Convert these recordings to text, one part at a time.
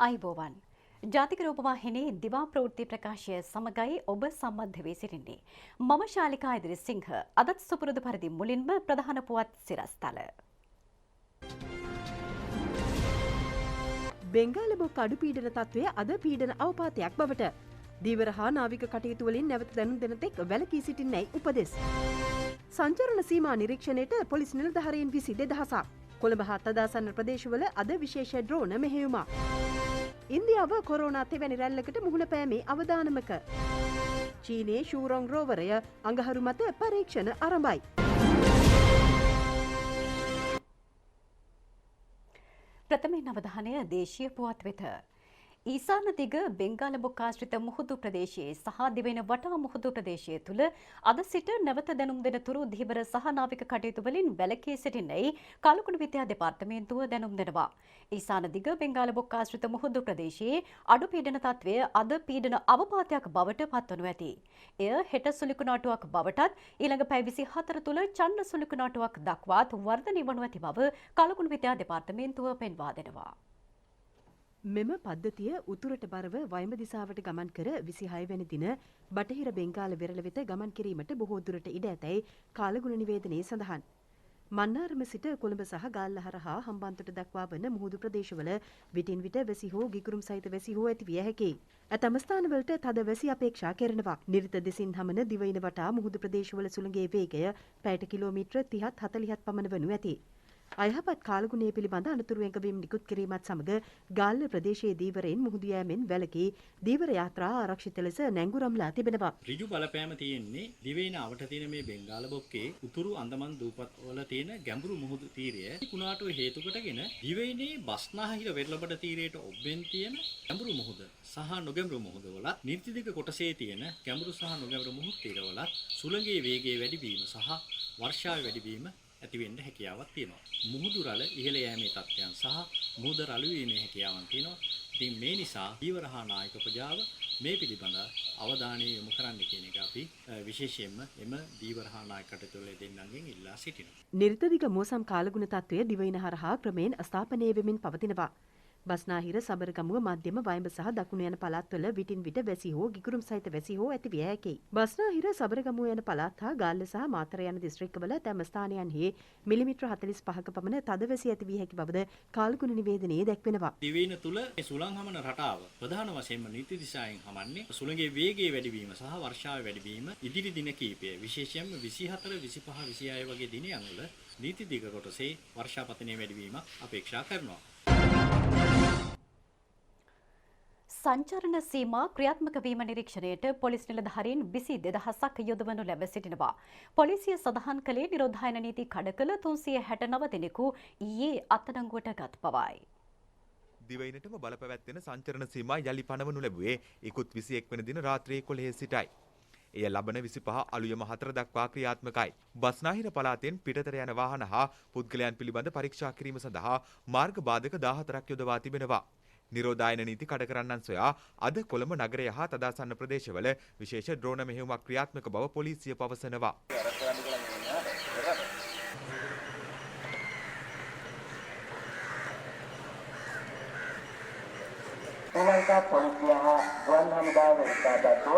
අයිබෝවන් ජාතික රූපවාහිනී දිවා ප්‍රවෘත්ති ප්‍රකාශය සමගයි ඔබ සම්බන්ධ වී සිටින්නේ. මම ශාලිකා ඉදිරිසිංහ. අදත් සුපුරුදු පරිදි මුලින්ම ප්‍රධාන පුවත් සිරස්තල. බෙන්ගාල බොක් අඩු පීඩන තත්ත්වය අද පීඩන අවපාතයක් බවට. දීවර හා නාවික කටයුතු වලින් නැවත දැනුම් දෙන තෙක් වැළකී සිටින්නයි උපදෙස්. සංචරණ සීමා නිරීක්ෂණයට පොලිස් නිලධාරීන් 22,000ක්. කොළඹ හා තදාසන්න ප්‍රදේශවල අද විශේෂ ඩ්‍රෝන මෙහෙයුමක්. ඉන්දියාව කොරෝනා තෙවැනි රැල්ලකට මුහුණ පෑමේ අවදානමක. චීනයේ ෂූරොං රෝවරය අඟහරු මත පරීක්ෂණ ආරම්භයි. ප්‍රථමයෙන් අවධානය දේශීය පුවත් වෙත. ඊසාන දිග බෙන්ගාල බොක් ආශ්‍රිත මුහුදු ප්‍රදේශයේ සහ දිවෙන වටා මුහුදු ප්‍රදේශය තුළ අද සිට නැවත දැනුම් දෙන තුරු ධීවර සහ නාවික කටයුතු වලින් වැළකී සිටින්නයි කලකුණු විද්‍යා දෙපාර්තමේන්තුව දැනුම් දෙනවා. ඊසාන දිග බෙන්ගාල බොක් ආශ්‍රිත මුහුදු ප්‍රදේශයේ අඩු පීඩන තත්ත්වය අද පීඩන අවපාතයක් බවට පත්වනු ඇති. එය හෙට සුළුකුණාටුවක් බවටත් ඊළඟ පැය 24 තුළ චණ්ඩ සුළුකුණාටුවක් දක්වාත් වර්ධනය වනු ඇති බව කලකුණු විද්‍යා දෙපාර්තමේන්තුව පෙන්වා දෙනවා. මෙම පද්ධතිය උතුරට බරව වයඹ දිසාවට ගමන් කර 26 වැනි දින බටහිර බෙන්ගාල වෙරළ වෙත ගමන් කිරීමට බොහෝ දුරට ඉඩ ඇතැයි කාලගුණ නිවේදනයේ සඳහන්. මන්නාරම සිට කොළඹ සහ ගාල්ල හරහා හම්බන්තොට දක්වා වන මුහුදු ප්‍රදේශවල විටින් විට වැසි හෝ ගිගුරුම් සහිත වැසි හෝ ඇති විය හැකියි. ඇතැම් ස්ථානවලට තද වැසි අපේක්ෂා කරනවා. නිරිත දෙසින් හමන දිවයින වටා මුහුදු ප්‍රදේශවල සුළඟේ වේගය පැයට කිලෝමීටර 30ත් 40ත් පමණ වනු ඇති. අයහපත් කාලගුණය පිළිබඳ අනතුරු එංගවීම් නිකුත් කිරීමත් සමග ගාල්ල ප්‍රදේශයේ දීවරයෙන් මුහුදු යෑමෙන් වැළකී දීවර යාත්‍රා ආරක්ෂිත ලෙස නැංගුරම්ලා තිබෙනවා. ඍජු බලපෑම තියෙන්නේ දිවයින අවට තියෙන මේ බෙන්ගාල බොක්කේ උතුරු අන්දමන් දූපත් වල තියෙන ගැඹුරු මුහුදු තීරය කුණාටුව හේතු කොටගෙන දිවයිනේ බස්නාහිර වෙරළබඩ තීරයට ඔබ්බෙන් තියෙන ගැඹුරු මුහුද සහ නොගැඹුරු මුහුද වලත් නිර්තිදික කොටසේ තියෙන ගැඹුරු සහ නොගැඹුරු මුහුදු තීරවලත් සුළඟේ වේගයේ වැඩිවීම සහ වර්ෂාවේ වැඩිවීම ඇති වෙන්න හැකියාවක් තියෙනවා. මුහුදු රළ ඉහළ යෑමේ තත්ත්වයන් සහ මුහුද රළු වීමේ හැකියාවන් තියෙනවා. ඉතින් මේ නිසා දීවර හා නායක ප්‍රජාව මේ පිළිබඳ අවධානය යොමු කරන්න කියන එක අපි විශේෂයෙන්ම එම දීවර හා නායක කටයුතු වල දෙන්නන්ගෙන් ඉල්ලා සිටිනවා. නිර්තදිග මෝසම් කාලගුණ තත්ත්වය දිවයින හරහා ක්‍රමයෙන් අස්ථාපනය වෙමින් පවතිනවා. බස්නාහිර සබරගමුව මධ්‍යම වයඹ සහ දකුණු යන පළාත්වල විටින් විට වැසි හෝ ගිගුරුම් සහිත වැසි හෝ ඇති විය හැකියි. බස්නාහිර සබරගමුව යන පළාත් හා ගාල්ල සහ මාතර යන දිස්ත්‍රික්කවල තම ස්ථානයන්හි මිලිමීටර 45ක පමණ තද වැසි ඇති විය හැකි බවද කාලගුණ නිවේදනයේ දැක්වෙනවා. දිවයින තුල සුළං හමන රටාව ප්‍රධාන වශයෙන්ම නීති දිශාවෙන් හමන්නේ සුළඟේ වේගයේ වැඩිවීම සහ වර්ෂාවේ වැඩිවීම ඉදිරි දින කිහිපය විශේෂයෙන්ම 24, 25, 26 වගේ දිනයන් වල නීති දිග කොටසේ වර්ෂාපතනයේ වැඩිවීමක් අපේක්ෂා කරනවා. සංචරණ සීමා ක්‍රියාත්මක වීම නිරීක්ෂණයට පොලිස් නිලධාරීන් 22,000ක් යොදවනු ලැබ සිටිනවා. පොලිසිය සඳහන් කළේ නිරෝධායන නීති කඩකල 369 දෙනෙකු ඊයේ අත්අඩංගුවට ගත් බවයි. දිවයිනටම බලපැවැත්වෙන සංචරණ සීමා යලි පනවනු ලැබුවේ ඉකුත් 21 වන දින රාත්‍රියේ 11 සිටයි. එය ලබන 25 අලුයම 4 දක්වා ක්‍රියාත්මකයි. බස්නාහිර පළාතෙන් පිටතට යන වාහන හා පුද්ගලයන් පිළිබඳ පරීක්ෂා කිරීම සඳහා මාර්ග බාධක 14ක් යොදවා තිබෙනවා. නිරෝධායන නීති කඩ කරන්නන් සොයා අද කොළඹ නගරය හා තදාසන්න ප්‍රදේශවල විශේෂ ඩ්‍රෝන මෙහෙයුමක් ක්‍රියාත්මක බව පොලිසිය පවසනවා. ශ්‍රී ලංකා පොලිසිය හා ගුවන් හමුදාව එක්කාසත්ව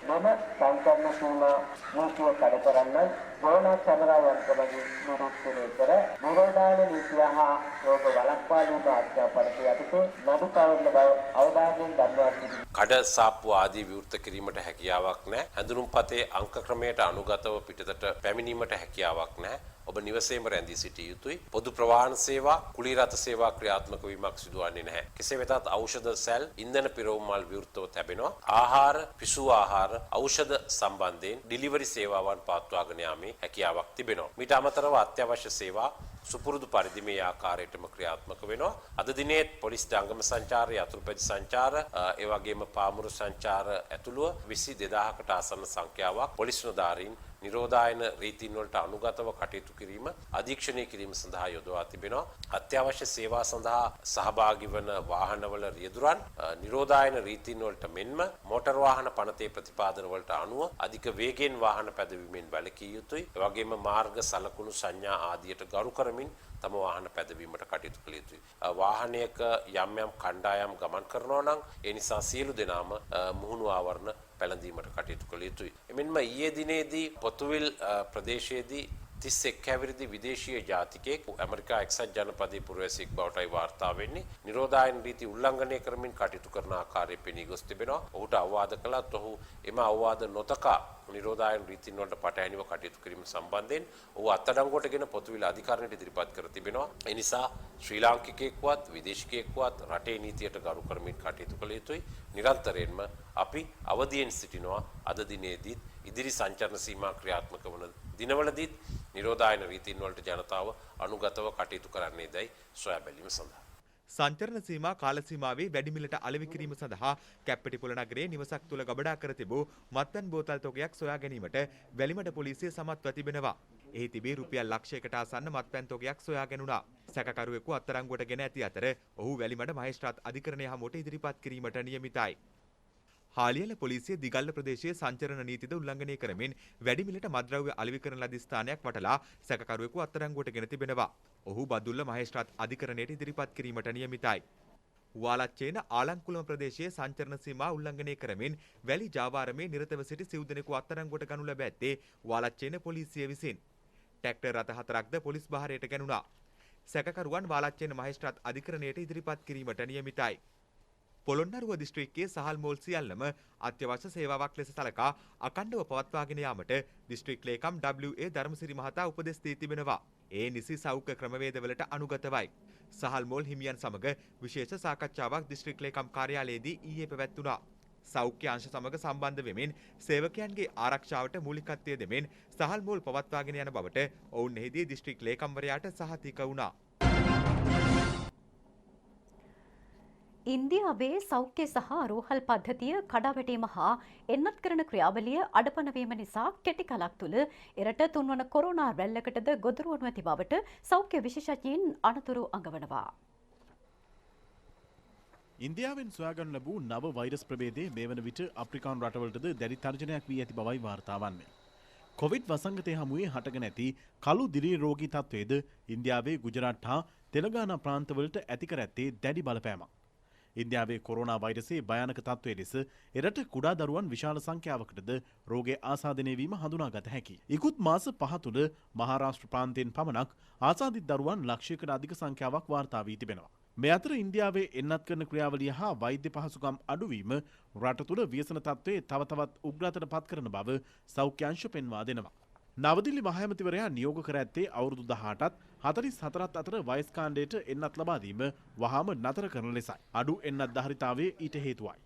මම සංචරණ සීමා නීතිය කඩ කරන්න ගෝනා කැමරා යන්ත්‍රවලින් නිරීක්ෂණය කර නිරෝධායන නීතිය හා රෝග වළක්වාලීම අධ්‍යාපනයේ යටතේ නඩු කවරන බව අවධානයෙන් දන්වා සිටිනවා. කඩ සාප්පු ආදී විවෘත කිරීමට හැකියාවක් නැහැ. හැඳුනුම්පතේ අංක ක්‍රමයට අනුගතව පිටතට පැමිණීමට හැකියාවක් නැහැ. ඔබ නිවසේම රැඳී සිටිය යුතුයි. පොදු ප්‍රවාහන සේවා, කුලී රථ සේවා ක්‍රියාත්මක වීමක් සිදුවන්නේ නැහැ. කෙසේ වෙතත් ඖෂධ සැල්, ඉන්ධන පිරවුම් මල් විවෘතව තැබෙනවා. ආහාර, පිසු ආහාර, ඖෂධ සම්බන්ධයෙන් ඩිලිවරි සේවාවන් පවත්වාගෙන යාමේ හැකියාවක් තිබෙනවා. මීට අමතරව අත්‍යවශ්‍ය සේවා සුපුරුදු පරිදි මේ ආකාරයටම ක්‍රියාත්මක වෙනවා. අද දිනේ පොලිස් ජංගම සංචාර, යතුරුපැදි සංචාර, ඒ වගේම පාමුරු සංචාර ඇතුළුව 22000කට ආසන්න සංඛ්‍යාවක් පොලිස් නිලධාරීන් නිරෝධායන රීතීන් වලට අනුගතව කටයුතු කිරීම අධීක්ෂණය කිරීම සඳහා යොදවා තිබෙනවා. අත්‍යවශ්‍ය සේවා සඳහා සහභාගී වන වාහනවල රියදුරන් නිරෝධායන රීතීන් වලට මෙන්ම මෝටර් වාහන පනතේ ප්‍රතිපාදන වලට අනුව අධික වේගයෙන් වාහන පැදවීමෙන් වැළකී යුතුයි. ඒ වගේම මාර්ග සලකුණු සංඥා ආදියට ගරු කරමින් තම වාහන පැදවීමට කටයුතු කළ යුතුයි. වාහනයක යම් යම් කණ්ඩායම් ගමන් කරනවා නම් ඒ නිසා සියලු දෙනාම මුහුණු ආවරණ පැළඳීමට කටයුතු කළ යුතුයි. එමෙන්ම ඊයේ දිනේදී පොතුවිල් ප්‍රදේශයේදී 31 හැවිරිදි විදේශීය ජාතිකයෙක් ඇමරිකා එක්සත් ජනපදයේ පුරවැසියෙක් බවටයි වාර්තා වෙන්නේ. නිරෝධායන රීති උල්ලංඝනය කරමින් කටයුතු කරන ආකාරය පෙනී ගොස් තිබෙනවා. ඔහුට අවවාද කළත් ඔහු එම අවවාද නොතකා නිරෝධායන රීතීන් වලට පටහැනිව කටයුතු කිරීම සම්බන්ධයෙන් ඔහු අත්අඩංගුවටගෙන පොතුවිල අධිකරණයට ඉදිරිපත් කර තිබෙනවා. ඒ නිසා ශ්‍රී ලාංකිකයෙක්වත් විදේශිකයෙක්වත් රටේ නීතියට ගරු කරමින් කටයුතු කළ යුතුයි. නිරන්තරයෙන්ම අපි අවදියෙන් සිටිනවා. අද දිනේදීත් ඉදිරි සංචරණ සීමා ක්‍රියාත්මක වන දිනවලදීත් නිරෝධායන රීතීන් වලට ජනතාව අනුගතව කටයුතු කරන්නේදයි සොයා බැලීම සඳහා සංචරණ සීමා කාල සීමාවේ වැඩිමිලට අලෙවි කිරීම සඳහා කැප්පෙටිපොළ නගරයේ නිවසක් තුල ගබඩා කර තිබූ මත්පැන් බෝතල් තොගයක් සොයා ගැනීමට වැලිමඩ පොලිසිය සමත්ව තිබෙනවා. එහි තිබී රුපියල් ලක්ෂයකට ආසන්න මත්පැන් තොගයක් සොයා ගැනුණා. සැකකරුවෙකු අත්අඩංගුවට ගෙන ඇති අතර ඔහු වැලිමඩ මහේස්ත්‍රාත් අධිකරණය හමුවට ඉදිරිපත් කිරීමට නියමිතයි. හාලියල පොලිසිය දිගල්ල ප්‍රදේශයේ සංචරණ නීතිද උල්ලංඝනය කරමින් වැඩිමිලට මත්ද්‍රව්‍ය අලෙවි කරන ලද ස්ථානයක් වටලා සැකකරුවෙකු අත්අඩංගුවට ගෙන තිබෙනවා. ඔහු බදුල්ල මහේස්ත්‍රාත් අධිකරණයට ඉදිරිපත් කිරීමට නියමිතයි. වාලච්චේන ආලංකුලම ප්‍රදේශයේ සංචරණ සීමා උල්ලංඝනය කරමින් වැලි ජාවාරමේ නිරතව සිටි සිව් දෙනෙකු අත්අඩංගුවට ගනු ලැබ ඇත්තේ වාලච්චේන පොලිසිය විසින්. ට්‍රැක්ටර් රථ 4ක්ද පොලිස් බහරයට ගැනුණා. සැකකරුවන් වාලච්චේන මහේස්ත්‍රාත් අධිකරණයට ඉදිරිපත් කිරීමට නියමිතයි. පොළොන්නරුව දිස්ත්‍රික්කයේ සහල් මෝල් සියල්ලම අත්‍යවශ්‍ය සේවාවක් ලෙස සලකා අඛණ්ඩව පවත්වාගෙන යාමට දිස්ත්‍රික් ලේකම් WA ධර්මසිරි මහතා උපදෙස් දී තිබෙනවා. ඒ නිසි සෞඛ්‍ය ක්‍රමවේදවලට අනුගතවයි. සහල් මෝල් හිමියන් සමග විශේෂ සාකච්ඡාවක් දිස්ත්‍රික් ලේකම් කාර්යාලයේදී ඊයේ පැවැත්වුණා. සෞඛ්‍ය අංශ සමග සම්බන්ධ වෙමින් සේවකයන්ගේ ආරක්ෂාවට මූලිකත්වය දෙමින් සහල් මෝල් පවත්වාගෙන යන බවට ඔවුන් එහිදී දිස්ත්‍රික් ලේකම්වරයාට සහතික වුණා. ඉන්දියාවේ සෞඛ්‍ය සහ රෝහල් පද්ධතිය කඩාවැටීම හා එන්නත් කරන ක්‍රියාවලිය අඩපණ වීම නිසා කෙටි කලක් තුළ එරට තුන්වන කොරෝනා රැල්ලකටද ගොදුරු වනු ඇති බවට සෞඛ්‍ය විශේෂඥයින් අනතුරු අඟවනවා. ඉන්දියාවෙන් සොයාගනු ලැබූ නව වෛරස් ප්‍රභේදයේ මේ වන විට අප්‍රිකානු රටවලටද දැඩි තර්ජනයක් වී ඇති බවයි වාර්තා වන්නේ. කොවිඩ් වසංගතය හමුවේ හටගෙන ඇති කළු දිරී රෝගී තත්ත්වයේද ඉන්දියාවේ ගුජරාට් හා තෙලඟානා ප්‍රාන්තවලට ඇති කර ඇත්තේ දැඩි බලපෑමක්. ඉන්දියාවේ කොරෝනා වෛරසයේ භයානක තත්ත්වයේ ලෙස එරට කුඩා දරුවන් විශාල සංඛ්‍යාවකටද රෝගය ආසාදනය වීම හඳුනාගත හැකියි. ඉකුත් මාස 5 තුළ මහාරාෂ්ට්‍ර ප්‍රාන්තයෙන් පමණක් ආසාදිත දරුවන් ලක්ෂයකට අධික සංඛ්‍යාවක් වාර්තා වී තිබෙනවා. මේ අතර ඉන්දියාවේ එන්නත් කරන ක්‍රියාවලිය හා වෛද්‍ය පහසුකම් අඩුවීම රට තුළ ව්‍යසන තත්ත්වයේ තව තවත් උග්‍රතර පත් කරන බව සෞඛ්‍ය අංශ පෙන්වා දෙනවා. නවදිල්ලි මහඇමතිවරයා නියෝග කර ඇත්තේ අවුරුදු 18ත් 44ත් අතර වයස් කාණ්ඩයට එන්නත් ලබා දීම වහාම නතර කරන ලෙසයි. අඩු එන්නත් ධාරිතාවයේ ඊට හේතුවයි.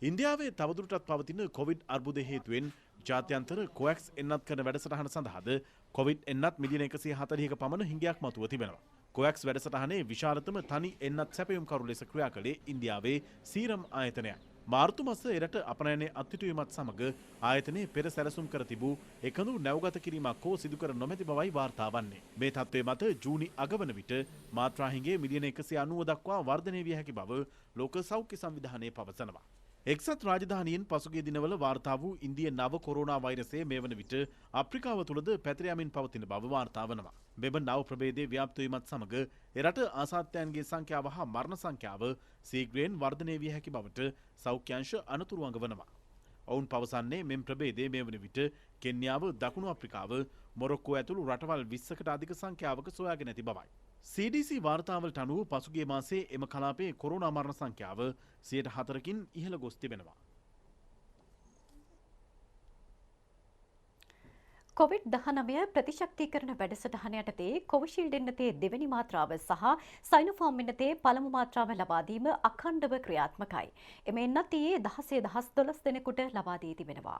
ඉන්දියාවේ තවදුරටත් පවතින කොවිඩ් අර්බුදය හේතුවෙන් ජාත්‍යන්තර කොවැක්ස් එන්නත් කරන වැඩසටහන සඳහාද කොවිඩ් එන්නත් මිලියන 140ක පමණ හිඟයක් මතුව තිබෙනවා. කොවැක්ස් වැඩසටහනේ විශාලතම තනි එන්නත් සැපයුම්කරු ලෙස ක්‍රියා කළේ ඉන්දියාවේ සීරම් ආයතනයයි. මාර්තු මාස එරට අපනයනයේ අත්හිටුවීමත් සමග ආයතනයේ පෙර සැලසුම් කර තිබූ එකදු නැවගත කිරීමක් හෝ සිදු කර නොමැති බවයි වාර්තා වන්නේ. මේ තත්ත්වය මත ජූනි අගවන විට මාත්‍රා හිඟේ මිලියන 190 දක්වා වර්ධනය විය හැකි බව ලෝක සෞඛ්‍ය සංවිධානය පවසනවා. එක්සත් රාජධානියෙන් පසුගිය දිනවල වාර්තා වූ ඉන්දිය නව කොරෝනා වෛරසය මේ වන විට අප්‍රිකාව තුළද පැතිර යමින් පවතින බව වාර්තා වනවා. මෙම නව ප්‍රභේදයේ ව්‍යාප්ත වීමත් සමග එරට ආසාද්‍යයන්ගේ සංඛ්‍යාව හා මරණ සංඛ්‍යාව ශීඝ්‍රයෙන් වර්ධනය විය හැකි බවට සෞඛ්‍ය අංශ අනතුරු අඟවනවා. ඔවුන් පවසන්නේ මෙම ප්‍රභේදය මේ වන විට කෙන්යාව, දකුණු අප්‍රිකාව, මොරොක්කෝ ඇතුළු රටවල් 20කට අධික සංඛ්‍යාවක සොයාගෙන ඇති බවයි. CDC වාර්තාවලට අනුව පසුගිය මාසයේ එම කලාපයේ කොරෝනා මරණ සංඛ්‍යාව 4%කින් ඉහළ ගොස් තිබෙනවා. කොවිඩ්-19 ප්‍රතිශක්තිකරණ වැඩසටහන යටතේ කොවිෂීල්ඩ් එන්නතේ දෙවැනි මාත්‍රාව සහ සයිනෝෆාර්ම් එන්නතේ පළමු මාත්‍රාව ලබා දීම අඛණ්ඩව ක්‍රියාත්මකයි. එම එන්නත් ඊයේ 12 දෙනෙකුට ලබා දී තිබෙනවා.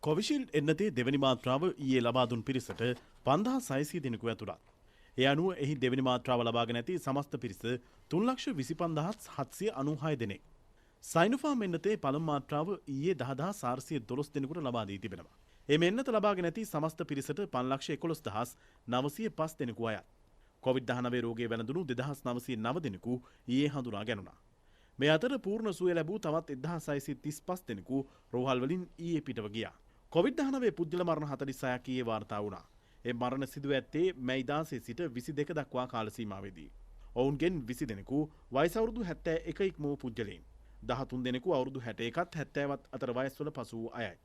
කොවිෂීල්ඩ් එන්නතේ දෙවැනි මාත්‍රාව ඊයේ ලබා දුන් පිරිසට 5600 දෙනෙකු ඇතුළත්. ඒ අනුව එහි දෙවැනි මාත්‍රාව ලබාගෙන ඇති සමස්ත පිරිස 3,25,796 දෙනෙක්. සයිනෝෆාර්ම් එන්නතේ පළමු මාත්‍රාව ඊයේ 10,412 දෙනෙකුට ලබා දී තිබෙනවා. එම එන්නත ලබාගෙන ඇති සමස්ත පිරිසට 5,11,905 දෙනෙකු අයත්. COVID-19 රෝගය වැළඳුණු 2,909 දෙනෙකු ඊයේ හඳුනා ගැනුණා. මේ අතර පූර්ණ සුවය ලැබූ තවත් 1,635 දෙනෙකු රෝහල් වලින් ඊයේ පිටව ගියා. COVID-19 පුද්ගල මරණ 46ක් ඊයේ වාර්තා වුණා. ඒ මරණ සිදුව ඇත්තේ මැයි 16 සිට 22 දක්වා කාල සීමාවෙදී. ඔවුන්ගෙන් 20 දෙනෙකු වයස අවුරුදු 71 ඉක්ම වූ පුද්ගලයන්. 13 දෙනෙකු අවුරුදු 61ත් 70ත් අතර වයස්වල පසු වූ අයයි.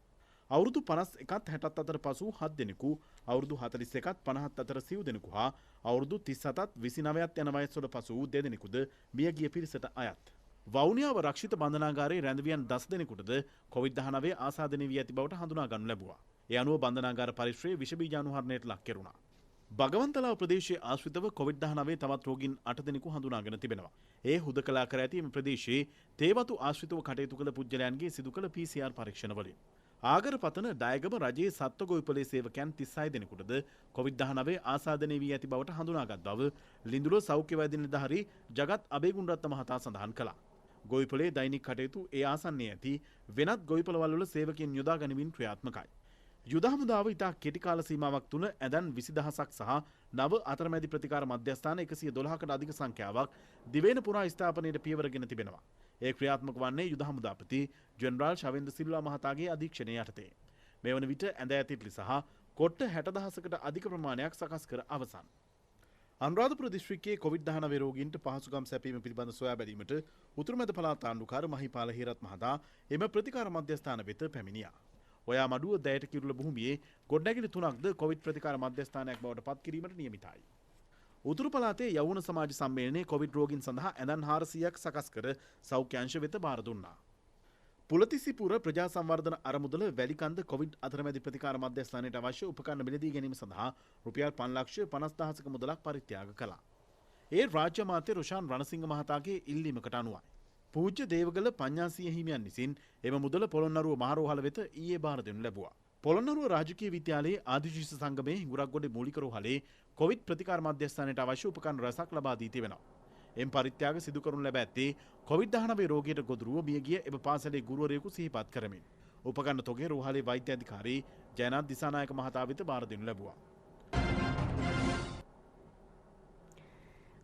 අවුරුදු 51ත් 60ත් අතර පසු වූ 7 දෙනෙකු, අවුරුදු 41ත් 50ත් අතර සිව් දෙනෙකු හා අවුරුදු 37ත් 29ත් යන වයස්වල පසු වූ දෙදෙනෙකුද මියගිය පිරිසට අයත්. වවුනියාව රක්ෂිත බන්ධනාගාරයේ රැඳවියන් 10 දෙනෙකුටද COVID-19 ආසාදනය වී ඇති බවට හඳුනා ගන්නු ලැබුවා. ඒ අනුව බන්ධනාගාර පරිශ්‍රයේ විෂ බීජාණුහරණයට ලක් කෙරුණා. බගවන්තලාව ප්‍රදේශයේ ආශ්‍රිතව COVID-19 තවත් රෝගීන් 8 දෙනෙකු හඳුනාගෙන තිබෙනවා. ඒ හුදකලා කර ඇති මේ ප්‍රදේශයේ තේවතු ආශ්‍රිතව කටයුතු කළ පුද්ගලයන්ගේ සිදු කළ PCR පරීක්ෂණවලින් ආගරපතන ඩයගම රජයේ සත්ව ගොවිපලේ සේවකයන් 36 දෙනෙකුටද COVID-19 ආසාදනය වී ඇති බවට හඳුනාගත් බව ලිඳුල සෞඛ්‍ය වෛද්‍ය නිලධාරී ජගත් අබේගුණරත්න මහතා සඳහන් කළා. ගොවිපලේ දෛනික කටයුතු ඒ ආසන්නයේ ඇති වෙනත් ගොවිපළවල් වල සේවකයන් යොදා ගැනීමෙන් ක්‍රියාත්මකයි. යුද හමුදාව ඉතා කෙටි කාල සීමාවක් තුන ඇදන් 20000ක් සහ නව අතරමැදි ප්‍රතිකාර මධ්‍යස්ථාන 112කට අධික සංඛ්‍යාවක් දිවයින පුරා ස්ථාපනයට පියවරගෙන තිබෙනවා. ඒ ක්‍රියාත්මක වන්නේ යුද හමුදාපති ජෙනරාල් ශවෙන්ද්‍ර සිල්වා මහතාගේ අධීක්ෂණය යටතේ. මේ වන විට ඇඳ ඇතිටලි සහ කොට්ට 60000කට අධික ප්‍රමාණයක් සකස් කර අවසන්. අනුරාධපුර දිස්ත්‍රික්කයේ COVID-19 රෝගීන්ට පහසුකම් සැපීම පිළිබඳ සොයා බැලීමට උතුරු මැද පළාත් ආණ්ඩුකාර මහිපාල හේරත් මහතා එම ප්‍රතිකාර මධ්‍යස්ථාන වෙත පැමිණියා. ඔයා මඩුව දැයට කිරුළ භූමියේ ගොඩනැගිලි 3ක්ද COVID ප්‍රතිකාර මධ්‍යස්ථානයක් බවට පත් කිරීමට නියමිතයි. උතුරු පළාතේ යවුණ සමාජ සම්මේලනයේ COVID රෝගීන් සඳහා ඇඳන් 400ක් සකස් කර සෞඛ්‍ය අංශ වෙත බාර දුන්නා. පුලතිසිපුර ප්‍රජා සංවර්ධන අරමුදල වැලිකන්ද COVID අතරමැදි ප්‍රතිකාර මධ්‍යස්ථානයට අවශ්‍ය උපකරණ මිලදී ගැනීම සඳහා රුපියල් 5,50,000ක මුදලක් පරිත්‍යාග කළා. ඒ රාජ්‍ය අමාත්‍ය රොෂාන් රණසිංහ මහතාගේ ඉල්ලීමකට අනුවයි. පූජ්‍ය දේවගල පඤ්ඤාසිය හිමියන් විසින් එම මුදල පොළොන්නරුව මහරෝහල වෙත ඊයේ බාර දෙනු ලැබුවා. පොළොන්නරුව රාජකීය විද්‍යාලයේ ආදිශිෂ්‍ය සංගමයේ හිඟුරක්ගොඩේ මූලික රෝහලේ COVID ප්‍රතිකාර මධ්‍යස්ථානයට අවශ්‍ය උපකරණ රැසක් ලබා දී තිබෙනවා. එම් පරිත්‍යාග සිදු කරනු ලැබ ඇත්තේ COVID-19 රෝගයට ගොදුරුව මියගිය එම පාසලේ ගුරුවරයෙකු සිහිපත් කරමින්. උපකරණ තොගේ රෝහලේ වෛද්‍ය අධිකාරී ජයනාත් දිසානායක මහතා වෙත බාර දෙනු ලැබුවා.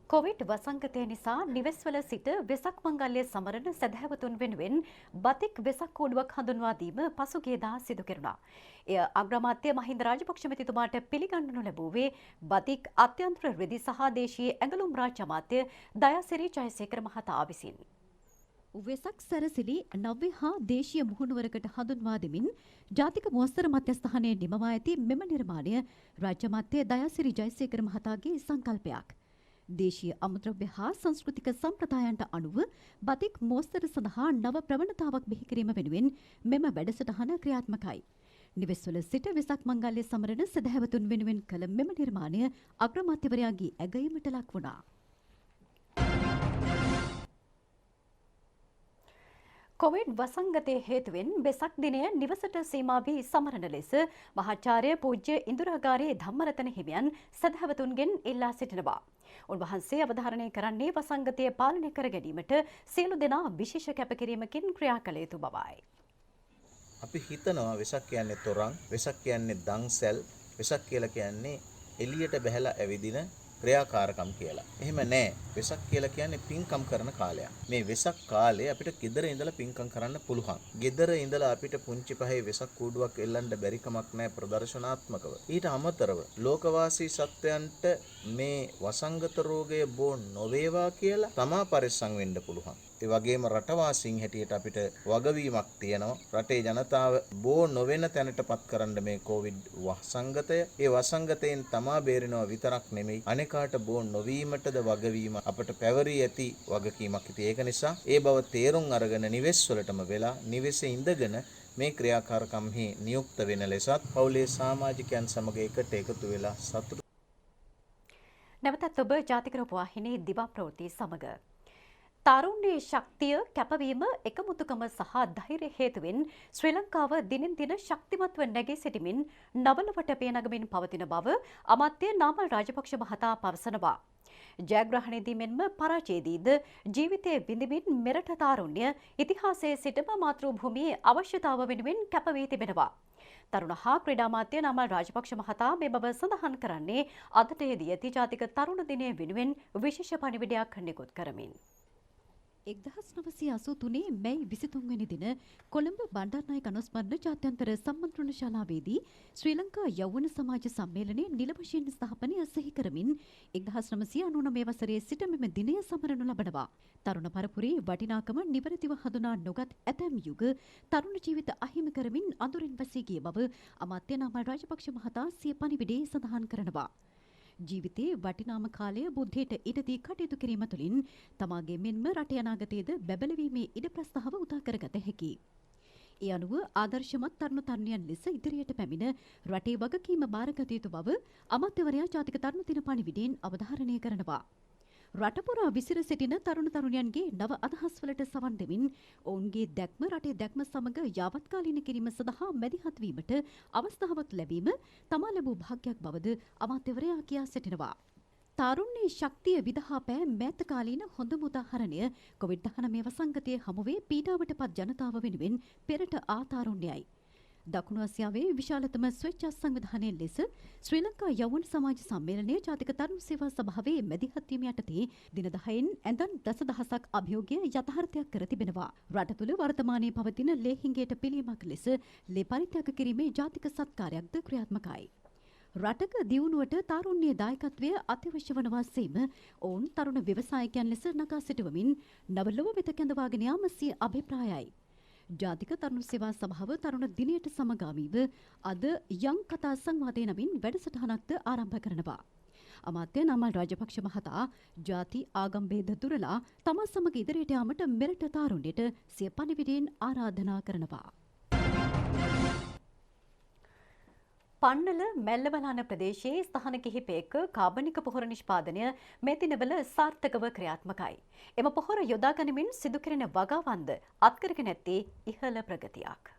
කොවිඩ් වසංගතය නිසා නිවෙස්වල සිට වෙසක් මංගල්‍ය සමරන සැදැහැවතුන් වෙනුවෙන් බතික් වෙසක් කෝඩුවක් හඳුන්වා දීම පසුගියදා සිදු කෙරුණා. එය අග්‍රාමාත්‍ය මහින්ද රාජපක්ෂ මැතිතුමාට පිළිගන්නු ලැබුවේ බතික් අත්‍යන්තර රෙදි සහ දේශීය ඇඟලුම් රාජ්‍ය අමාත්‍ය දයාසිරි ජයසේකර මහතා විසින්. වෙසක් සැරසිලි නව්‍ය හා දේශීය මුහුණුවරකට හඳුන්වා දෙමින් ජාතික මුවස්තර මධ්‍යස්ථානයේ නිමවා ඇති මෙම නිර්මාණය රාජ්‍ය අමාත්‍ය දයාසිරි ජයසේකර මහතාගේ සංකල්පයක්. දේශීය අමුද්‍රව්‍ය හා සංස්කෘතික සම්ප්‍රදායන්ට අනුව බතික් මෝස්තර සඳහා නව ප්‍රවණතාවක් බිහි කිරීම වෙනුවෙන් මෙම වැඩසටහන ක්‍රියාත්මකයි. නිවෙස්වල සිට වෙසක් මංගල්‍ය සමරන සැදැහැවතුන් වෙනුවෙන් කළ මෙම නිර්මාණය අග්‍රාමාත්‍යවරයාගේ ඇගයීමට ලක් වුණා. කොවිඩ් වසංගතයේ හේතුවෙන් වෙසක් දිනය නිවසට සීමා වී සමරන ලෙස මහාචාර්ය පූජ්‍ය ඉන්දුරාගාරේ ධම්මරතන හිමියන් සදහවතුන්ගෙන් ඉල්ලා සිටිනවා. උන්වහන්සේ අවධාරණය කරන්නේ වසංගතය පාලනය කර ගැනීමට සියලු දෙනා විශේෂ කැපකිරීමකින් ක්‍රියා කළ යුතු බවයි. අපි හිතනවා වෙසක් කියන්නේ තොරන්, වෙසක් කියන්නේ දන්සැල්, වෙසක් කියලා කියන්නේ එළියට බහැලා ඇවිදින ක්‍රියාකාරකම් කියලා. එහෙම නෑ. වෙසක් කියලා කියන්නේ පින්කම් කරන කාලයක්. මේ වෙසක් කාලේ අපිට ගෙදර ඉඳලා පින්කම් කරන්න පුළුවන්. ගෙදර ඉඳලා අපිට පුංචි පහේ වෙසක් කූඩුවක් එල්ලන්න බැරි කමක් නෑ ප්‍රදර්ශනාත්මකව. ඊට අමතරව ලෝකවාසී සත්වයන්ට මේ වසංගත රෝගය බෝ නොවේවා කියලා තමා පරිස්සම් වෙන්න පුළුවන්. ඒ වගේම රටවාසීන් හැටියට අපිට වගවීමක් තියෙනවා. රටේ ජනතාව බෝ නොවන තැනටපත් කරන්න මේ කොවිඩ් වසංගතය. ඒ වසංගතයෙන් තමා බේරෙනවා විතරක් නෙමෙයි අනේකාට බෝ නොවීමටද වගවීම අපට පැවරී ඇති වගකීමක්. ඉතින් ඒක නිසා ඒ බව තේරුම් අරගෙන නිවෙස් වලටම වෙලා නිවෙසේ ඉඳගෙන මේ ක්‍රියාකාරකම්හි නියුක්ත වෙන ලෙසත් පවුලේ සමාජිකයන් සමග එකට එකතු වෙලා සතුට. නැවතත් ඔබ ජාතික රූපවාහිනී දිවා ප්‍රවෘත්ති සමග තරුණයේ ශක්තිය කැපවීම එකමුතුකම සහ ධෛර්ය හේතුවෙන් ශ්‍රී ලංකාව දිනින් දින ශක්තිමත්ව නැගී සිටිමින් නවලවට පියනගමින් පවතින බව අමාත්‍ය නාමල් රාජපක්ෂ මහතා පවසනවා. ජයග්‍රහණයේදී මෙන්ම පරාජයේදීද ජීවිතයේ විඳිමින් මෙරට තාරුණ්‍ය ඉතිහාසයේ සිටම මාතෘ භූමියේ අවශ්‍යතාව වෙනුවෙන් කැප වී තිබෙනවා. තරුණ හා ක්‍රීඩා අමාත්‍ය නාමල් රාජපක්ෂ මහතා මේ බව සඳහන් කරන්නේ අදට යෙදී ඇති ජාතික තරුණ දිනය වෙනුවෙන් විශේෂ පණිවිඩයක් නිකුත් කරමින්. 1983 මැයි 23 වෙනි දින කොළඹ බණ්ඩාරනායක අනුස්මරණ ජාත්‍යන්තර සම්මන්ත්‍රණ ශාලාවේදී ශ්‍රී ලංකා යෞවන සමාජ සම්මේලනයේ නිල වශයෙන් ස්ථාපනය සිහි කරමින් 1999 වසරේ සිට මෙම දිනය සමරනු ලබනවා. තරුණ පරපුරේ වටිනාකම නිවැරදිව හඳුනා නොගත් ඇතැම් යුග තරුණ ජීවිත අහිමි කරමින් අඳුරින් වැසී ගිය බව අමාත්‍ය නාමල් රාජපක්ෂ මහතා සිය පණිවිඩයේ සඳහන් කරනවා. ජීවිතයේ වටිනාම කාලය බුද්ධියට ඉඩදී කටයුතු කිරීම තුළින් තමාගේ මෙන්ම රටේ අනාගතයේද බැබළවීමේ ඉඩ ප්‍රස්තාව උදා කරගත හැකියි. ඒ අනුව ආදර්ශමත් තරුණ තරුණියන් ලෙස ඉදිරියට පැමිණ රටේ වගකීම බාරගත යුතු බව අමාත්‍යවරයා ජාතික තරුණ දින පණිවිඩයෙන් අවධාරණය කරනවා. රටපුරා විසිර සිටින තරුණ තරුණියන්ගේ නව අදහස්වලට සවන් දෙමින් ඔවුන්ගේ දැක්ම රටේ දැක්ම සමග යාවත්කාලීන කිරීම සඳහා මැදිහත් වීමට අවස්ථාවක් ලැබීම තමා ලැබූ භාග්‍යයක් බවද අමාත්‍යවරයා කියා සිටිනවා. තාරුණ්‍යයේ ශක්තිය විදහා පෑ මෑතකාලීන හොඳම උදාහරණය කොවිඩ්-19 වසංගතයේ හමුවේ පීඩාවට පත් ජනතාව වෙනුවෙන් පෙරට ආතාරුණ්‍යයි. දකුණු ආසියාවේ විශාලතම ස්වේච්ඡා සංවිධානය ලෙස ශ්‍රී ලංකා යෞවන සමාජ සම්මේලනයේ ජාතික තරුණ සේවා සභාවේ මැදිහත් වීම යටතේ දින 10න් ඇඳන් දසදහසක් අභියෝගය යථාර්ථයක් කර තිබෙනවා. රට තුළ වර්තමානයේ පවතින ලේ හිඟයට පිළියමක් ලෙස ලේ පරිත්‍යාග කිරීමේ ජාතික සත්කාරයක්ද ක්‍රියාත්මකයි. රටක දියුණුවට තාරුණ්‍යයේ දායකත්වය අත්‍යවශ්‍ය වන වාසීම ඔවුන් තරුණ ව්‍යවසායකයන් ලෙස නගා සිටුවමින් නවලොව වෙත කැඳවාගෙන යාම සිය අභිප්‍රායයි. ජාතික තරුණ සේවා සභාව තරුණ දිනයට සමගාමීව අද යං කතා සංවාදය නමින් වැඩසටහනක්ද ආරම්භ කරනවා. අමාත්‍ය නාමල් රාජපක්ෂ මහතා ජාති ආගම් භේද දුරලා තමා සමග ඉදිරියට යාමට මෙරට තාරුණ්‍යයට සිය පණිවිඩයෙන් ආරාධනා කරනවා. පන්නල මැල්ලවලාන ප්‍රදේශයේ ස්ථාන කිහිපයක කාබනික පොහොර නිෂ්පාදනය මේ දිනවල සාර්ථකව ක්‍රියාත්මකයි. එම පොහොර යොදා ගනිමින් සිදු කෙරෙන වගාවන්ද අත්කරගෙන ඇත්තේ ඉහළ ප්‍රගතියක්.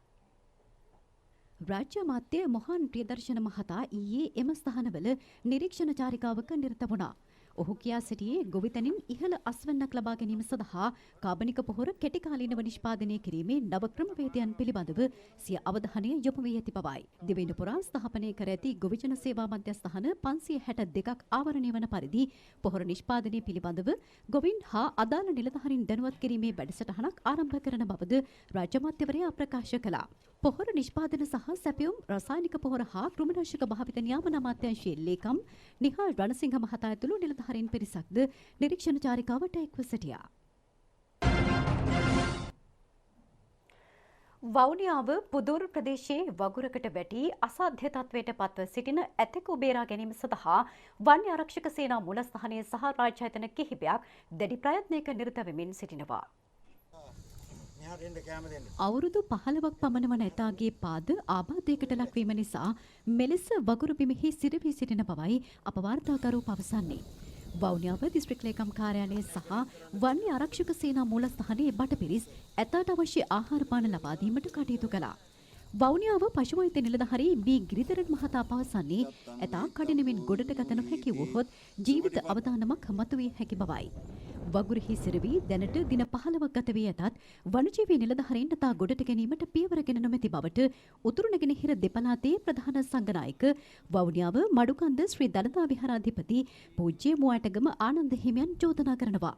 රාජ්‍ය අමාත්‍ය මොහන් ප්‍රියදර්ශන මහතා ඊයේ එම ස්ථානවල නිරීක්ෂණ චාරිකාවක නිරත වුණා. ඔහු කියා සිටියේ ගොවිතැනින් ඉහළ අස්වැන්නක් ලබා ගැනීම සඳහා කාබනික පොහොර කෙටි කාලීනව නිෂ්පාදනය කිරීමේ නව ක්‍රමවේදයන් පිළිබඳව සිය අවධානය යොමු වී ඇති බවයි. දිවයින පුරා ස්ථාපනය කර ඇති ගොවිජන සේවා මධ්‍යස්ථාන 562ක් ආවරණය වන පරිදි පොහොර නිෂ්පාදනය පිළිබඳව ගොවින් හා අදාළ නිලධාරීන් දැනුවත් කිරීමේ වැඩසටහනක් ආරම්භ කරන බවද රාජ්‍ය අමාත්‍යවරයා ප්‍රකාශ කළා. පොහොර නිෂ්පාදන සහ සැපයුම් රසායනික පොහොර හා කෘමිනාශක භාවිත නියාමන අමාත්‍යාංශයේ ලේකම් නිහාල් රණසිංහ මහතා ඇතුළු නිලධාරීන් පිරිසක්ද නිරීක්ෂණ චාරිකාවට එක්ව සිටියා. වවුනියාව පුදූර් ප්‍රදේශයේ වගුරකට වැටි අසාධ්‍ය තත්වයට පත්ව සිටින ඇතෙකු බේරා ගැනීම සඳහා වන්‍ය ආරක්ෂක සේනා මුලස්ථානයේ සහ රාජ්‍යායතන කිහිපයක් දැඩි ප්‍රයත්නයක නිරත වෙමින් සිටිනවා. අවුරුදු 15ක් පමණ වන ඇතාගේ පාද ආබාධයකට ලක්වීම නිසා මෙලෙස වගුරු බිමෙහි සිරවී සිටින බවයි අප වාර්තාකරු පවසන්නේ. වවුනියාව දිස්ත්‍රික් ලේකම් කාර්යාලය සහ වන්‍ය ආරක්ෂක සේනා මූලස්ථානයේ බටපිරිස් ඇතාට අවශ්‍ය ආහාර පාන ලබා දීමට කටයුතු කළා. වවුනියාව පශු වෛද්‍ය නිලධාරී බී ගිරිධරන් මහතා පවසන්නේ ඇතා කඩිනමින් ගොඩට ගත නොහැකි වුවහොත් ජීවිත අවදානමක් මතුවිය හැකි බවයි. වගුරෙහි සිරවී දැනට දින 15ක් ගත වී ඇතත් වනජීවී නිලධාරීන් ඇතා ගොඩට ගැනීමට පියවරගෙන නොමැති බවට උතුරු නැගෙනහිර දෙපළාතේ ප්‍රධාන සංඝනායක වවුනියාව මඩුකන්ද ශ්‍රී දළදා විහාරාධිපති පූජ්‍ය මුවැටගම ආනන්ද හිමියන් චෝදනා කරනවා.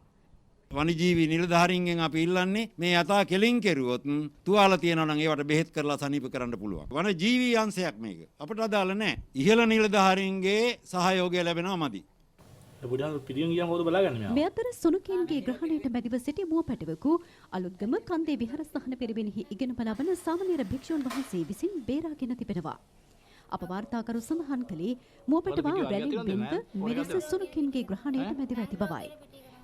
වනජීවී නිලධාරීන්ගෙන් අපි ඉල්ලන්නේ මේ යථා කෙලින් කෙරුවොත් තුවාල තියෙනවා නම් ඒවට බෙහෙත් කරලා සනීප කරන්න පුළුවන්. වනජීවී අංශයක් මේක. අපට අදාළ නැහැ. ඉහළ නිලධාරීන්ගේ සහයෝගය ලැබෙනවා මදි. මේ අතර සුනුකීන්ගේ ග්‍රහණයට මැදිව සිටි මුවපැටවකු අලුත්ගම කන්දේ විහාරස්ථාන පිරිවෙනෙහි ඉගෙන බලාවන සාමණේර භික්ෂුන් වහන්සේ විසින් බේරාගෙන තිබෙනවා. අප වාර්තාකරු සඳහන් කළේ මුවපැටවා රැලි බිම්බ මෙලෙස සුනුකීන්ගේ ග්‍රහණයට මැදිව ඇති බවයි.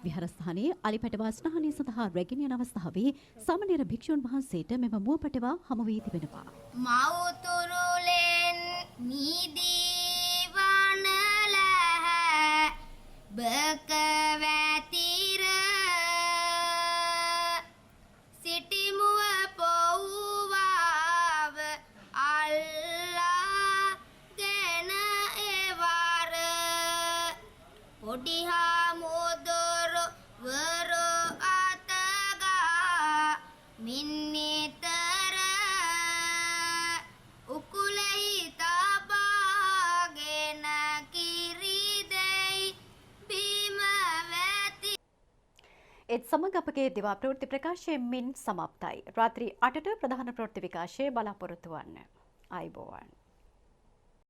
විහාරස්ථානයේ අලිපැටවා ස්නානය සඳහා රැගෙන යන අවස්ථාවේ සාමණේර භික්ෂුන් වහන්සේට මෙම මුවපැටවා හමු වී තිබෙනවා. මවුතුරුලෙන් නිදීවනල බකවැතිර සිටිමුව පොව්වාව අල්ලාගෙන එවර පොඩිහා මොදොර වර අතගා මින්නිතර උකුල එත් සමග අපගේ දිවා ප්‍රවෘත්ති ප්‍රකාශයෙන් මින් සමාප්තයි. රාත්‍රී 8ට ප්‍රධාන ප්‍රවෘත්ති විකාශය බලාපොරොත්තු වන්න. ආයුබෝවන්.